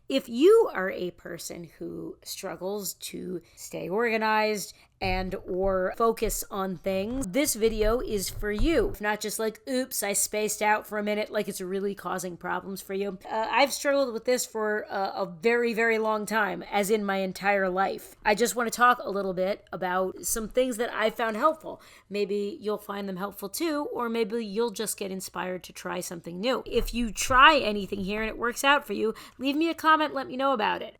If you are a person who struggles to stay organized and or focus on things, this video is for you. If not just like, oops, I spaced out for a minute, like it's really causing problems for you. I've struggled with this for a very, very long time, as in my entire life. I just want to talk a little bit about some things that I found helpful. Maybe you'll find them helpful too, or maybe you'll just get inspired to try something new. If you try anything here and it works out for you, leave me a comment, let me know about it.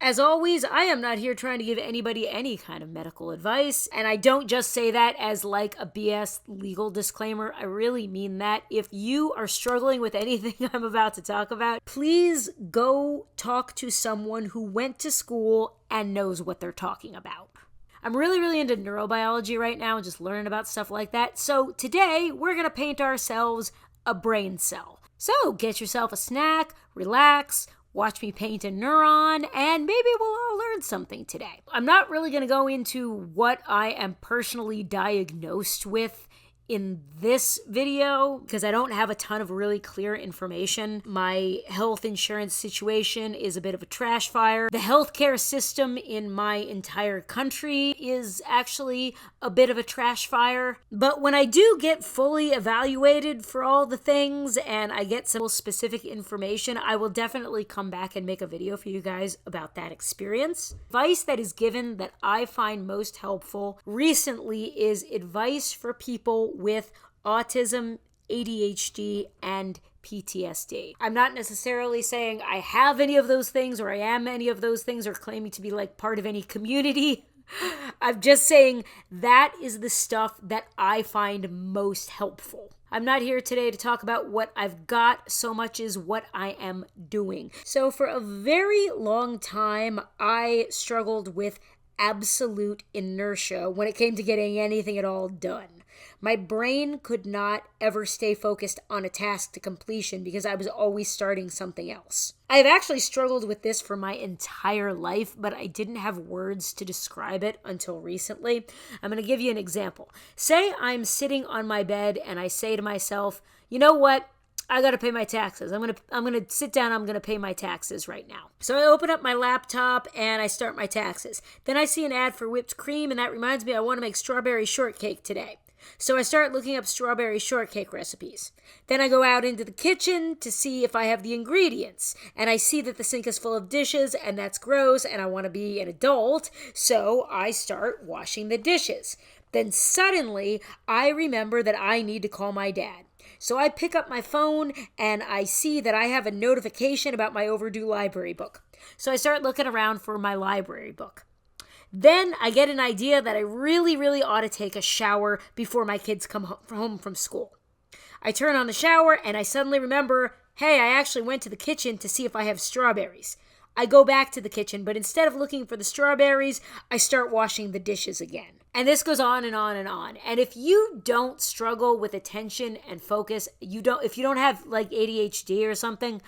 As always, I am not here trying to give anybody any kind of medical advice, and I don't just say that as like a BS legal disclaimer. I really mean that. If you are struggling with anything I'm about to talk about, please go talk to someone who went to school and knows what they're talking about. I'm really into neurobiology right now and just learning about stuff like that. So today, we're going to paint ourselves a brain cell. So get yourself a snack, relax, watch me paint a neuron, and maybe we'll all learn something today. I'm not really going to go into what I am personally diagnosed with in this video because I don't have a ton of really clear information. My health insurance situation is a bit of a trash fire. The healthcare system in my entire country is actually a bit of a trash fire. But when I do get fully evaluated for all the things and I get some specific information, I will definitely come back and make a video for you guys about that experience. Advice that is given that I find most helpful recently is advice for people with autism, ADHD, and PTSD. I'm not necessarily saying I have any of those things or I am any of those things or claiming to be like part of any community. I'm just saying that is the stuff that I find most helpful. I'm not here today to talk about what I've got so much as what I am doing. So for a very long time, I struggled with absolute inertia when it came to getting anything at all done. My brain could not ever stay focused on a task to completion because I was always starting something else. I've actually struggled with this for my entire life, but I didn't have words to describe it until recently. I'm going to give you an example. Say I'm sitting on my bed and I say to myself, you know what? I got to pay my taxes. I'm going to sit down. I'm going to pay my taxes right now. So I open up my laptop and I start my taxes. Then I see an ad for whipped cream and that reminds me I want to make strawberry shortcake today. So I start looking up strawberry shortcake recipes. Then I go out into the kitchen to see if I have the ingredients. And I see that the sink is full of dishes and that's gross and I want to be an adult. So I start washing the dishes. Then suddenly I remember that I need to call my dad. So I pick up my phone and I see that I have a notification about my overdue library book. So I start looking around for my library book. Then I get an idea that I really ought to take a shower before my kids come home from school. I turn on the shower and I suddenly remember, hey, I actually went to the kitchen to see if I have strawberries. I go back to the kitchen, but instead of looking for the strawberries, I start washing the dishes again. And this goes on and on and on. And if you don't struggle with attention and focus, if you don't have like ADHD or something,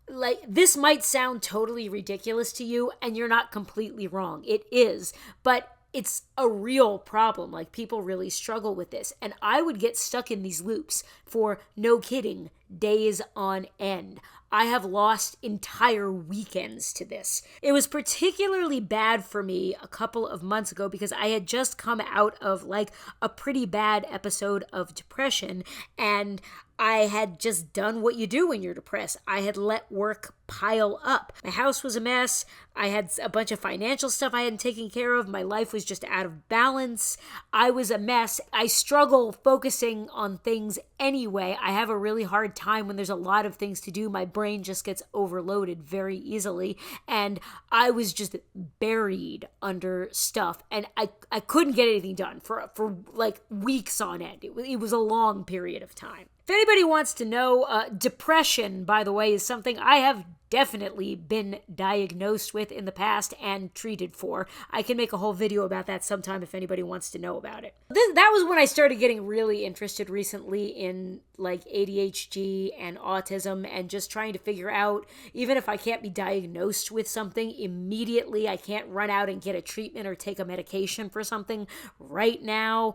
like this might sound totally ridiculous to you and you're not completely wrong. It is, but it's a real problem. Like people really struggle with this. And I would get stuck in these loops for, no kidding, days on end. I have lost entire weekends to this. It was particularly bad for me a couple of months ago because I had just come out of like a pretty bad episode of depression and I had just done what you do when you're depressed. I had let work pile up. My house was a mess. I had a bunch of financial stuff I hadn't taken care of. My life was just out of balance. I was a mess. I struggle focusing on things anyway. I have a really hard time when there's a lot of things to do. My brain just gets overloaded very easily. And I was just buried under stuff. And I couldn't get anything done for like weeks on end. It was a long period of time. If anybody wants to know, depression, by the way, is something I have definitely been diagnosed with in the past and treated for. I can make a whole video about that sometime if anybody wants to know about it. That was when I started getting really interested recently in like ADHD and autism and just trying to figure out, even if I can't be diagnosed with something immediately, I can't run out and get a treatment or take a medication for something right now.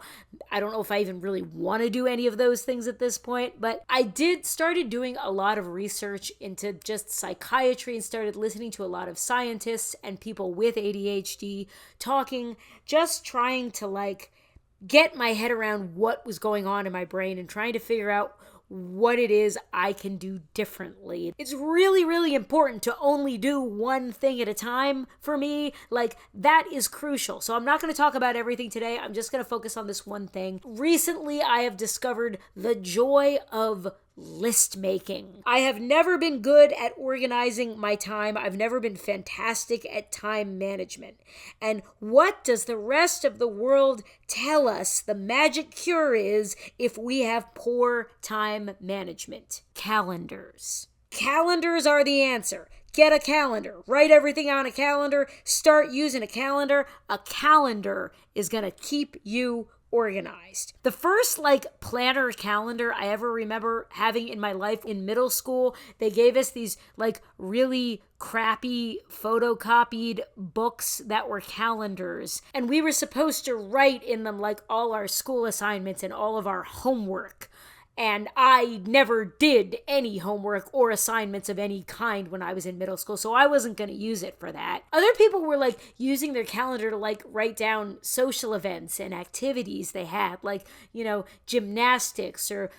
I don't know if I even really want to do any of those things at this point, but I started doing a lot of research into just psychology psychiatry and started listening to a lot of scientists and people with ADHD talking, just trying to like get my head around what was going on in my brain and trying to figure out what it is I can do differently. It's really, really important to only do one thing at a time for me. Like, that is crucial. So I'm not going to talk about everything today. I'm just going to focus on this one thing. Recently, I have discovered the joy of list making. I have never been good at organizing my time. I've never been fantastic at time management. And what does the rest of the world tell us the magic cure is if we have poor time management? Calendars. Calendars are the answer. Get a calendar. Write everything on a calendar. Start using a calendar. A calendar is going to keep you organized. The first like planner calendar I ever remember having in my life in middle school, they gave us these like really crappy photocopied books that were calendars. And we were supposed to write in them like all our school assignments and all of our homework. And I never did any homework or assignments of any kind when I was in middle school, so I wasn't going to use it for that. Other people were like using their calendar to like write down social events and activities they had, like, you know, gymnastics or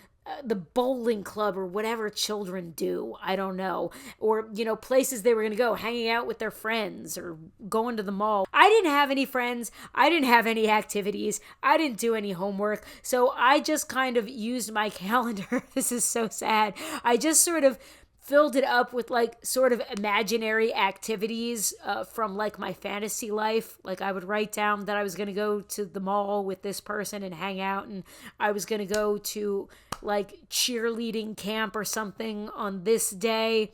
the bowling club or whatever children do. I don't know. Or, you know, places they were going to go, hanging out with their friends or going to the mall. I didn't have any friends. I didn't have any activities. I didn't do any homework. So I just kind of used my calendar. This is so sad. I just sort of filled it up with like sort of imaginary activities from like my fantasy life. Like I would write down that I was going to go to the mall with this person and hang out, and I was going to go to like cheerleading camp or something on this day.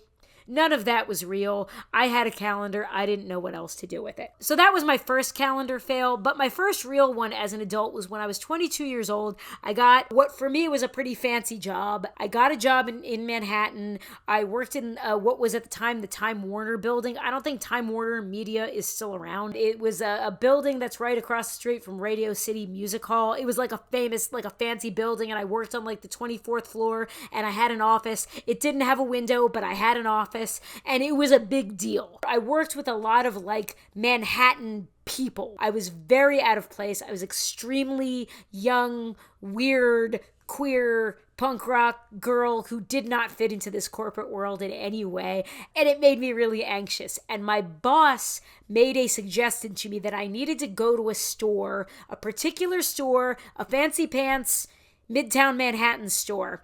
None of that was real. I had a calendar. I didn't know what else to do with it. So that was my first calendar fail. But my first real one as an adult was when I was 22 years old. I got what for me was a pretty fancy job. I got a job in Manhattan. I worked in what was at the time the Time Warner building. I don't think Time Warner Media is still around. It was a building that's right across the street from Radio City Music Hall. It was like a famous, like a fancy building, and I worked on like the 24th floor, and I had an office. It didn't have a window, but I had an office. And it was a big deal. I worked with a lot of like Manhattan people. I was very out of place. I was extremely young, weird, queer, punk rock girl who did not fit into this corporate world in any way. And it made me really anxious. And my boss made a suggestion to me that I needed to go to a store, a particular store, a fancy pants, Midtown Manhattan store,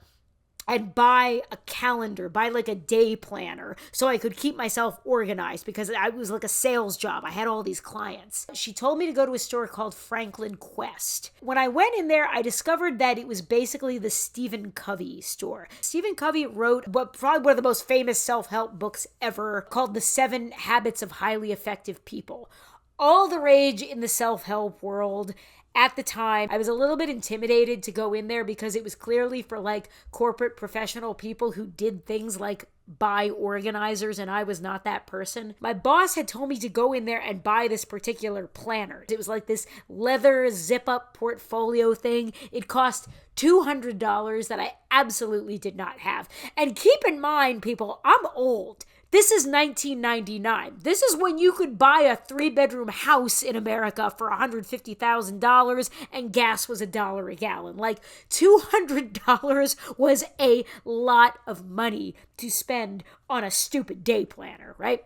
and buy a calendar, buy like a day planner so I could keep myself organized because I was like a sales job. I had all these clients. She told me to go to a store called Franklin Quest. When I went in there, I discovered that it was basically the Stephen Covey store. Stephen Covey wrote probably one of the most famous self-help books ever called The 7 Habits of Highly Effective People. All the rage in the self-help world. At the time, I was a little bit intimidated to go in there because it was clearly for like corporate professional people who did things like buy organizers, and I was not that person. My boss had told me to go in there and buy this particular planner. It was like this leather zip-up portfolio thing. It cost $200 that I absolutely did not have. And keep in mind, people, I'm old. This is 1999. This is when you could buy a 3-bedroom house in America for $150,000 and gas was $1 a gallon. Like $200 was a lot of money to spend on a stupid day planner, right?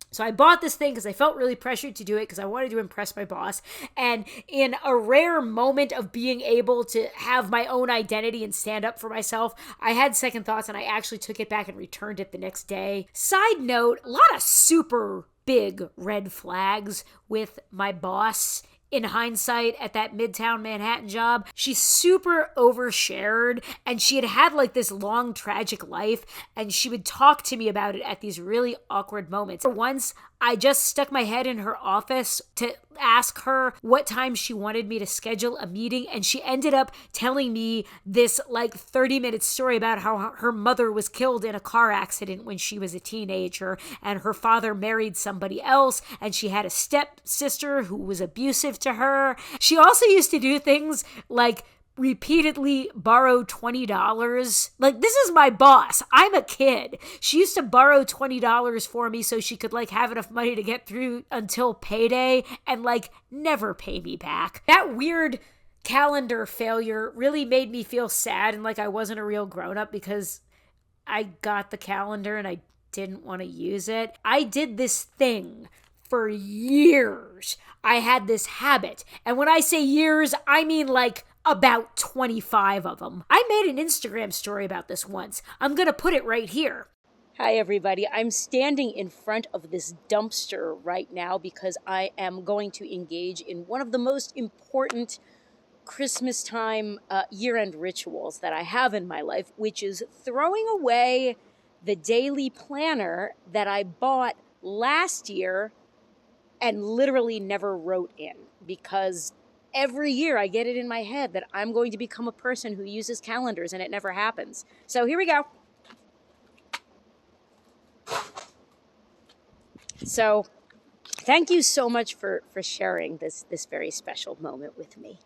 So I bought this thing because I felt really pressured to do it because I wanted to impress my boss. And in a rare moment of being able to have my own identity and stand up for myself, I had second thoughts and I actually took it back and returned it the next day. Side note, a lot of super big red flags with my boss. In hindsight, at that Midtown Manhattan job, she's super overshared, and she had like this long tragic life, and she would talk to me about it at these really awkward moments. For once, I just stuck my head in her office to ask her what time she wanted me to schedule a meeting, and she ended up telling me this like 30-minute story about how her mother was killed in a car accident when she was a teenager, and her father married somebody else, and she had a stepsister who was abusive to her. She also used to do things like repeatedly borrow $20. Like, this is my boss. I'm a kid. She used to borrow $20 for me so she could, like, have enough money to get through until payday and, like, never pay me back. That weird calendar failure really made me feel sad and like I wasn't a real grown-up because I got the calendar and I didn't want to use it. I did this thing for years. I had this habit. And when I say years, I mean like about 25 of them. I made an Instagram story about this once. I'm going to put it right here. Hi, everybody. I'm standing in front of this dumpster right now because I am going to engage in one of the most important Christmas time year-end rituals that I have in my life, which is throwing away the daily planner that I bought last year and literally never wrote in, because every year I get it in my head that I'm going to become a person who uses calendars and it never happens. So here we go. So thank you so much for sharing this very special moment with me.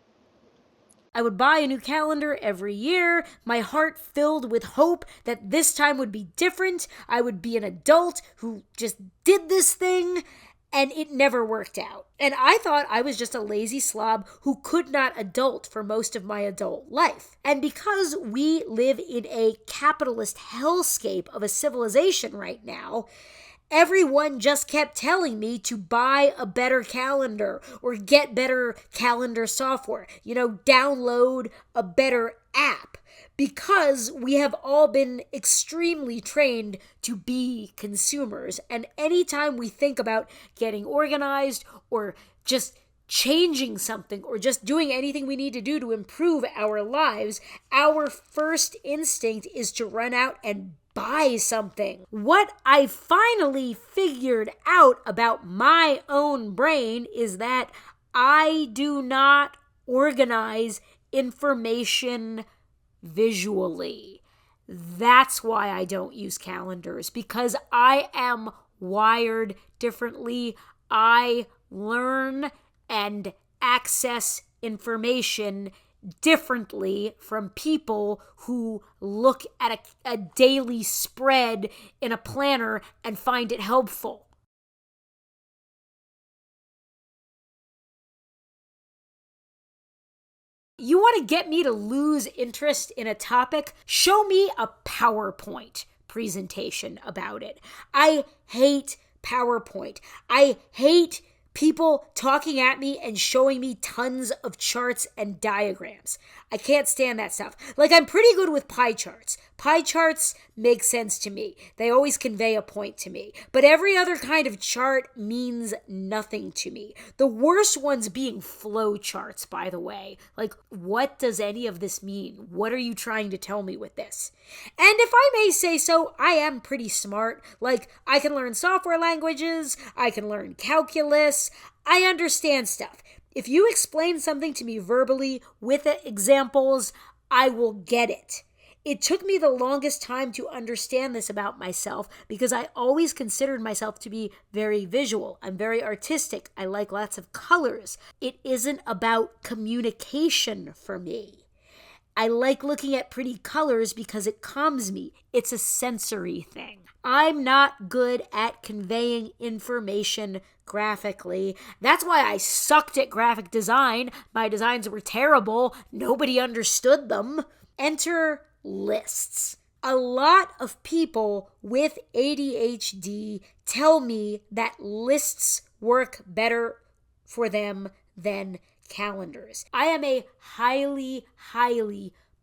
I would buy a new calendar every year, my heart filled with hope that this time would be different. I would be an adult who just did this thing, and it never worked out. And I thought I was just a lazy slob who could not adult for most of my adult life. And because we live in a capitalist hellscape of a civilization right now, everyone just kept telling me to buy a better calendar or get better calendar software, download a better app, because we have all been extremely trained to be consumers. And anytime we think about getting organized or just changing something or just doing anything we need to do to improve our lives, our first instinct is to run out and buy something. What I finally figured out about my own brain is that I do not organize information visually. That's why I don't use calendars, because I am wired differently. I learn and access information differently from people who look at a daily spread in a planner and find it helpful. You want to get me to lose interest in a topic? Show me a PowerPoint presentation about it. I hate PowerPoint. I hate people talking at me and showing me tons of charts and diagrams. I can't stand that stuff. Like, I'm pretty good with pie charts. Pie charts make sense to me. They always convey a point to me. But every other kind of chart means nothing to me. The worst ones being flow charts, by the way. Like, what does any of this mean? What are you trying to tell me with this? And if I may say so, I am pretty smart. Like, I can learn software languages. I can learn calculus. I understand stuff. If you explain something to me verbally with examples, I will get it. It took me the longest time to understand this about myself because I always considered myself to be very visual. I'm very artistic. I like lots of colors. It isn't about communication for me. I like looking at pretty colors because it calms me. It's a sensory thing. I'm not good at conveying information graphically. That's why I sucked at graphic design. My designs were terrible. Nobody understood them. Enter lists. A lot of people with ADHD tell me that lists work better for them than calendars. I am a highly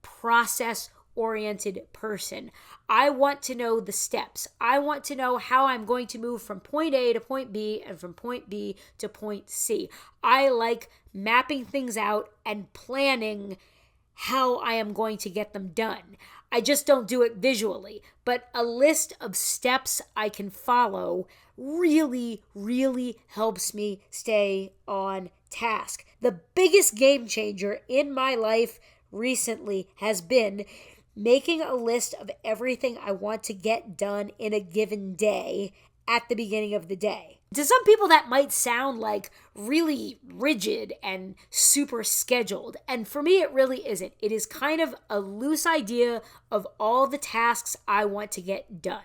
process-oriented person. I want to know the steps. I want to know how I'm going to move from point A to point B and from point B to point C. I like mapping things out and planning how I am going to get them done. I just don't do it visually, but a list of steps I can follow really helps me stay on task. The biggest game changer in my life recently has been making a list of everything I want to get done in a given day at the beginning of the day. To some people, that might sound like really rigid and super scheduled. And for me, it really isn't. It is kind of a loose idea of all the tasks I want to get done.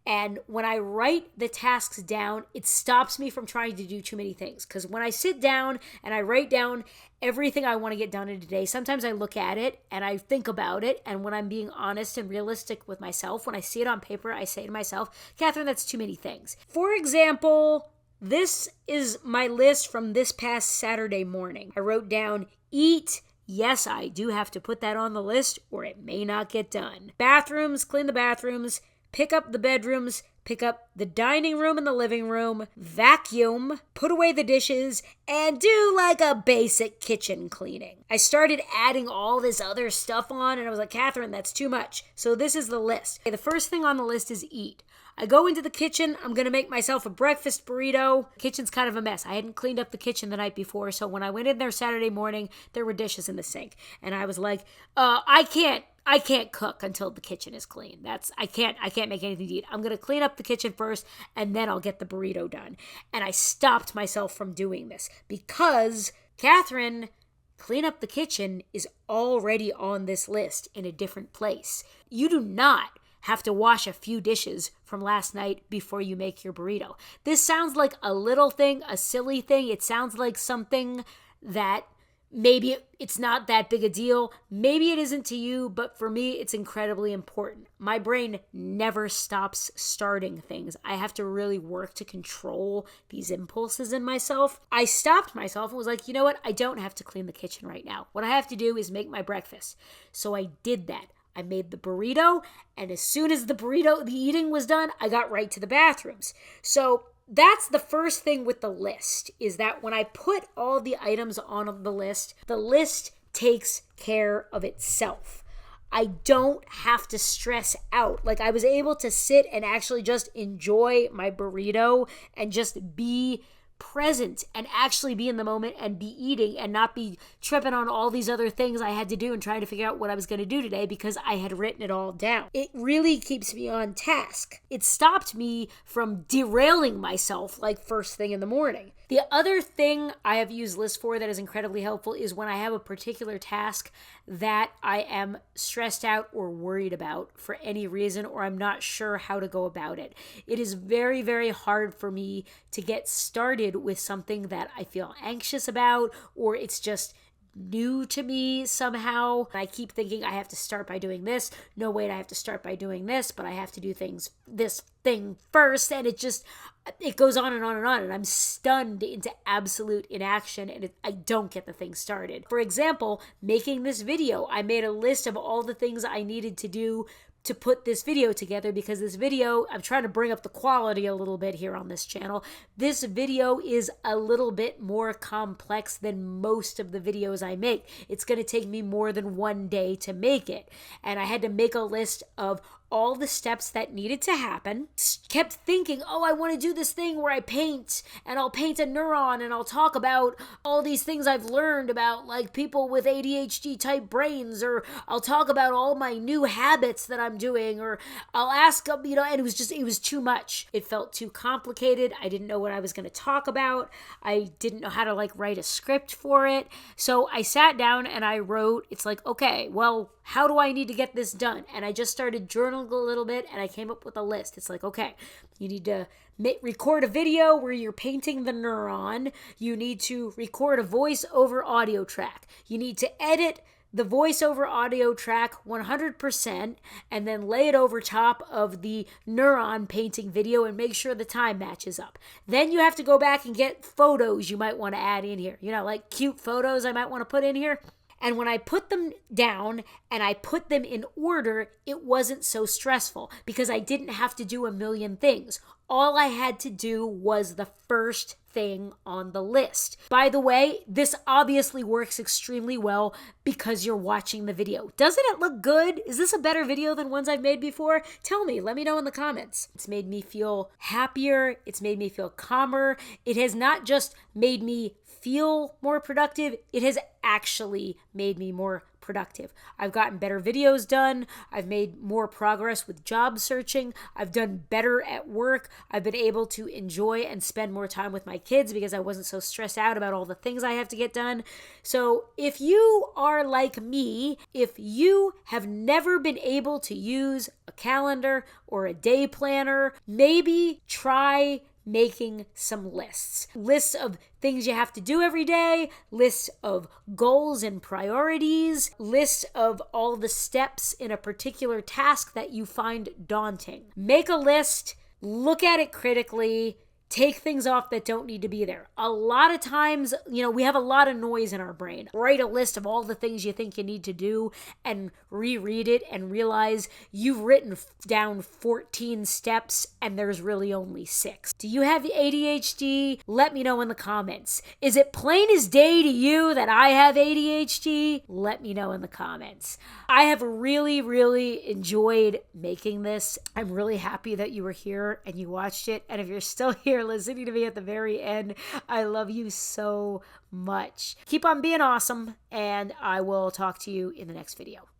And when I write the tasks down, it stops me from trying to do too many things. Because when I sit down and I write down everything I want to get done in a day, sometimes I look at it and I think about it. And when I'm being honest and realistic with myself, when I see it on paper, I say to myself, Catherine, that's too many things. For example, this is my list from this past Saturday morning. I wrote down eat. Yes, I do have to put that on the list or it may not get done. Bathrooms, clean the bathrooms. Pick up the bedrooms, pick up the dining room and the living room, vacuum, put away the dishes, and do like a basic kitchen cleaning. I started adding all this other stuff on and I was like, Catherine, that's too much. So this is the list. Okay, the first thing on the list is eat. I go into the kitchen. I'm going to make myself a breakfast burrito. The kitchen's kind of a mess. I hadn't cleaned up the kitchen the night before. So when I went in there Saturday morning, there were dishes in the sink. And I was like, I can't cook until the kitchen is clean. I can't make anything to eat. I'm going to clean up the kitchen first and then I'll get the burrito done. And I stopped myself from doing this because Catherine, clean up the kitchen is already on this list in a different place. You do not have to wash a few dishes from last night before you make your burrito. This sounds like a little thing, a silly thing. It sounds like something that maybe it's not that big a deal. Maybe it isn't to you, but for me, it's incredibly important. My brain never stops starting things. I have to really work to control these impulses in myself. I stopped myself and was like, you know what? I don't have to clean the kitchen right now. What I have to do is make my breakfast. So I did that. I made the burrito, and as soon as the eating was done, I got right to the bathrooms. So that's the first thing with the list, is that when I put all the items on the list takes care of itself. I don't have to stress out. Like, I was able to sit and actually just enjoy my burrito and just be present and actually be in the moment and be eating and not be tripping on all these other things I had to do and trying to figure out what I was going to do today because I had written it all down. It really keeps me on task. It stopped me from derailing myself like first thing in the morning. The other thing I have used lists for that is incredibly helpful is when I have a particular task that I am stressed out or worried about for any reason, or I'm not sure how to go about it. It is very, very hard for me to get started with something that I feel anxious about, or it's just new to me somehow. I keep thinking I have to start by doing this. No, wait, I have to start by doing this, but I have to do this thing first. And it goes on and on and on. And I'm stunned into absolute inaction and I don't get the thing started. For example, making this video, I made a list of all the things I needed to do to put this video together because this video, I'm trying to bring up the quality a little bit here on this channel. This video is a little bit more complex than most of the videos I make. It's going to take me more than one day to make it. And I had to make a list of all the steps that needed to happen. Kept thinking, I want to do this thing where I paint and I'll paint a neuron and I'll talk about all these things I've learned about like people with ADHD type brains, or I'll talk about all my new habits that I'm doing, or I'll ask, and it was too much. It felt too complicated. I didn't know what I was going to talk about. I didn't know how to write a script for it. So I sat down and I wrote, it's like, okay, well, how do I need to get this done? And I just started journaling a little bit and I came up with a list. It's like, okay, you need to record a video where you're painting the neuron. You need to record a voice over audio track. You need to edit the voiceover audio track 100% and then lay it over top of the neuron painting video and make sure the time matches up. Then you have to go back and get photos you might want to add in here. Like cute photos I might want to put in here. And when I put them down and I put them in order, it wasn't so stressful because I didn't have to do a million things. All I had to do was the first thing on the list. By the way, this obviously works extremely well because you're watching the video. Doesn't it look good? Is this a better video than ones I've made before? Tell me, let me know in the comments. It's made me feel happier. It's made me feel calmer. It has not just made me feel more productive. It has actually made me more productive. I've gotten better videos done. I've made more progress with job searching. I've done better at work. I've been able to enjoy and spend more time with my kids because I wasn't so stressed out about all the things I have to get done. So if you are like me, if you have never been able to use a calendar or a day planner, maybe try making some lists of things you have to do every day, lists of goals and priorities, lists of all the steps in a particular task that you find daunting. Make a list, look at it critically, take things off that don't need to be there. A lot of times, we have a lot of noise in our brain. Write a list of all the things you think you need to do and reread it and realize you've written down 14 steps and there's really only 6. Do you have ADHD? Let me know in the comments. Is it plain as day to you that I have ADHD? Let me know in the comments. I have really, really enjoyed making this. I'm really happy that you were here and you watched it. And if you're still here listening to me at the very end, I love you so much. Keep on being awesome, and I will talk to you in the next video.